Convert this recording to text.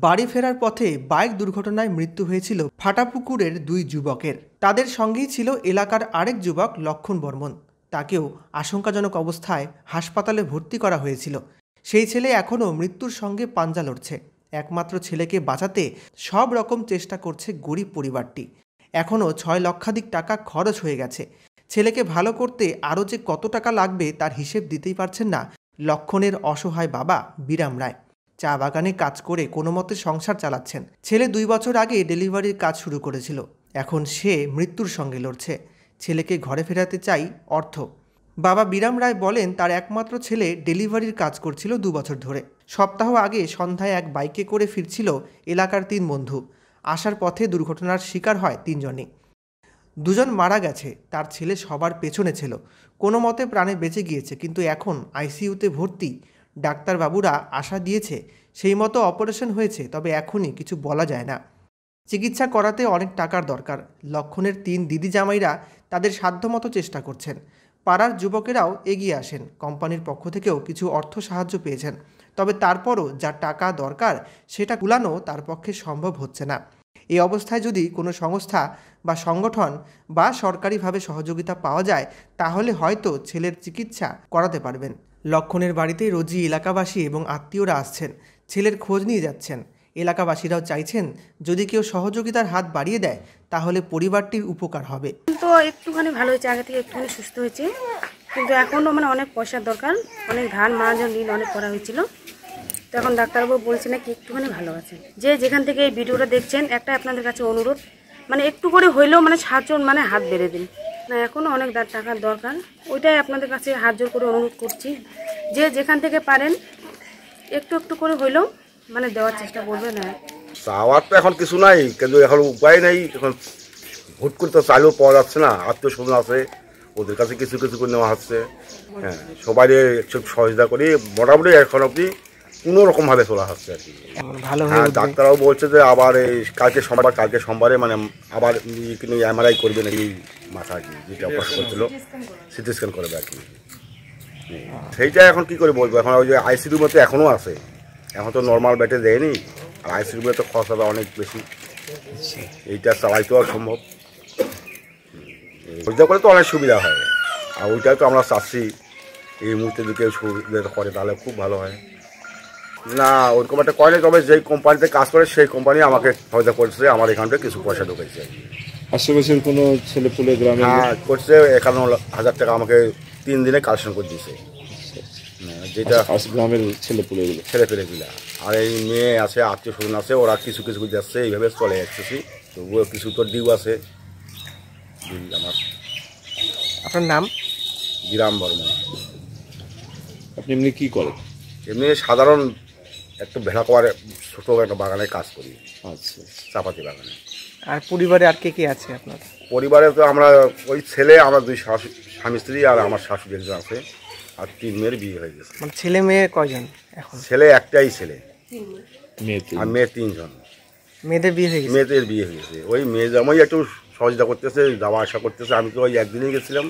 বাড়ি ফেরার পথে বাইক দুর্ঘটনায় মৃত্যু হয়েছিল ফাটাপুকুরের দুই যুবকের। তাদের সঙ্গেই ছিল এলাকার আরেক যুবক লক্ষণ বর্মন। তাকেও আশঙ্কাজনক অবস্থায় হাসপাতালে ভর্তি করা হয়েছিল। সেই ছেলে এখনও মৃত্যুর সঙ্গে পাঞ্জা লড়ছে। একমাত্র ছেলেকে বাঁচাতে সব রকম চেষ্টা করছে গরিব পরিবারটি। এখনও 6 লক্ষাধিক টাকা খরচ হয়ে গেছে। ছেলেকে ভালো করতে আরও যে কত টাকা লাগবে তার হিসেব দিতেই পারছেন না লক্ষণের অসহায় বাবা বিরাম রায়। চা বাগানে কাজ করে কোনো মতে সংসার চালাচ্ছেন। ছেলে 2 বছর আগে ডেলিভারির কাজ শুরু করেছিল। এখন সে মৃত্যুর সঙ্গে লড়ছে। ছেলেকে ঘরে ফেরাতে চাই অর্থ। বাবা বিরাম রায় বলেন, তার একমাত্র ছেলে ডেলিভারির কাজ করছিল 2 বছর ধরে। সপ্তাহ আগে সন্ধ্যায় এক বাইকে করে ফিরছিল এলাকার 3 বন্ধু। আসার পথে দুর্ঘটনার শিকার হয় 3 জনই। 2 জন মারা গেছে, তার ছেলে সবার পেছনে ছিল। কোনো মতে প্রাণে বেঁচে গিয়েছে, কিন্তু এখন আইসিইউতে ভর্তি। ডাক্তারবাবুরা আশা দিয়েছে সেই মতো অপারেশন হয়েছে, তবে এখনই কিছু বলা যায় না। চিকিৎসা করাতে অনেক টাকার দরকার। লক্ষণের 3 দিদি জামাইরা তাদের সাধ্যমতো চেষ্টা করছেন। পাড়ার যুবকেরাও এগিয়ে আসেন। কোম্পানির পক্ষ থেকেও কিছু অর্থ সাহায্য পেয়েছেন, তবে তারপরও যা টাকা দরকার সেটা কুলানো তার পক্ষে সম্ভব হচ্ছে না। এই অবস্থায় যদি কোনো সংস্থা বা সংগঠন বা সরকারিভাবে সহযোগিতা পাওয়া যায় তাহলে হয়তো ছেলের চিকিৎসা করাতে পারবেন। লক্ষণের বাড়িতে রোজই এলাকাবাসী এবং আত্মীয়রা আসছেন, ছেলের খোঁজ নিয়ে যাচ্ছেন। এলাকাবাসীরাও চাইছেন যদি কেউ সহযোগিতার হাত বাড়িয়ে দেয় তাহলে পরিবারটির উপকার হবে। তো একটুখানি ভালো হয়েছে, আগে থেকে একটুখানি সুস্থ হয়েছে, কিন্তু এখনও অনেক পয়সার দরকার। অনেক ধান মারাজন ঋণ অনেক করা হয়েছিল। তো এখন ডাক্তারবাবু বলছে নাকি একটুখানি ভালো আছে। যে যেখান থেকে এই ভিডিওটা দেখছেন, একটা আপনাদের কাছে অনুরোধ, একটু করে হইলেও সাহায্য হাত বেড়ে দিন। না, এখনও অনেক টাকার দরকার। ওইটাই আপনাদের কাছে হাত জোর করে অনুরোধ করছি, যে যেখান থেকে পারেন একটু একটু করে হইলেও দেওয়ার চেষ্টা করবেন। চাওয়ার তো এখন কিছু নাই, কিন্তু এখন উপায় নেই। এখন হুট করে তো চাইলেও পাওয়া যাচ্ছে না। আত্মীয় স্বজন আছে, ওদের কাছে কিছু কিছু করে নেওয়া হচ্ছে। হ্যাঁ, সবাই একটু সহযোগিতা করি। মোটামুটি এখন অব্দি কোনো রকমভাবে চলা হচ্ছে আর কি। হ্যাঁ, ডাক্তাররাও বলছে যে আবার এই কালকে সোমবারে আবার এমআরআই করবে নাকি মাথা আর কি, যেটা অপারেশন করছিল সিটি স্ক্যান করবে আর কি। সেইটা এখন কি করে বলবো। এখন ওই যে আইসিইউর মতো এখনও আছে, এখন তো নর্মাল বেডে দেয়নি। আর আইসিইউর তো খরচাটা অনেক বেশি, এইটা চালাইতেও সম্ভব। ওইটা করে তো অনেক সুবিধা হয়, আর ওইটাই তো আমরা চাচ্ছি এই মুহূর্তে যদি কেউ সুবিধা করে তাহলে খুব ভালো হয়। না, ওরকম একটা কয়নি, তবে যেই কোম্পানিতে কাজ করে সেই কোম্পানি আমাকে সহায়তা করছে, আমার এখান থেকে কিছু পয়সা ঢুকেছে। আশেপাশের কোনো ছেলেপুলে গ্রামে করছে 51,000 টাকা আমাকে 3 দিনে কালেকশন করে দিয়েছে, যেটা গ্রামের ছেলেপেলেগুলা। আর এই মেয়ে আছে, আত্মীয় স্বজন আছে, ওরা কিছু কিছু করে যাচ্ছে, এইভাবে চলে যাচ্ছি। তবুও কিছু তো ডিউ আছে। আমার আপনার নাম? বিরাম বর্মন। আপনি এমনি কী করেন? এমনি সাধারণ একটু ভেড়া করার ছোটো একটা বাগানে কাজ করি। আচ্ছা, চাপাতি বাগানে। আর পরিবারে আর কে কে আছে আপনার? পরিবারে তো আমরা ওই ছেলে, আমার 2 স্বামী স্ত্রী, আর আমার শাশুড়ি একজন আছে, আর 3 মেয়ের বিয়ে হয়ে গেছে। ছেলে মেয়ে কয়জন এখন? ছেলে একটাই ছেলে, আর মেয়ে 3 জন। মেয়েদের বিয়ে হয়ে গেছে? মেয়েদের বিয়ে হয়ে গেছে। ওই মেয়ে জামাই একটু সহযোগিতা করতেছে, যাওয়া আসা করতেছে। আমি তো ওই একদিনই গেছিলাম।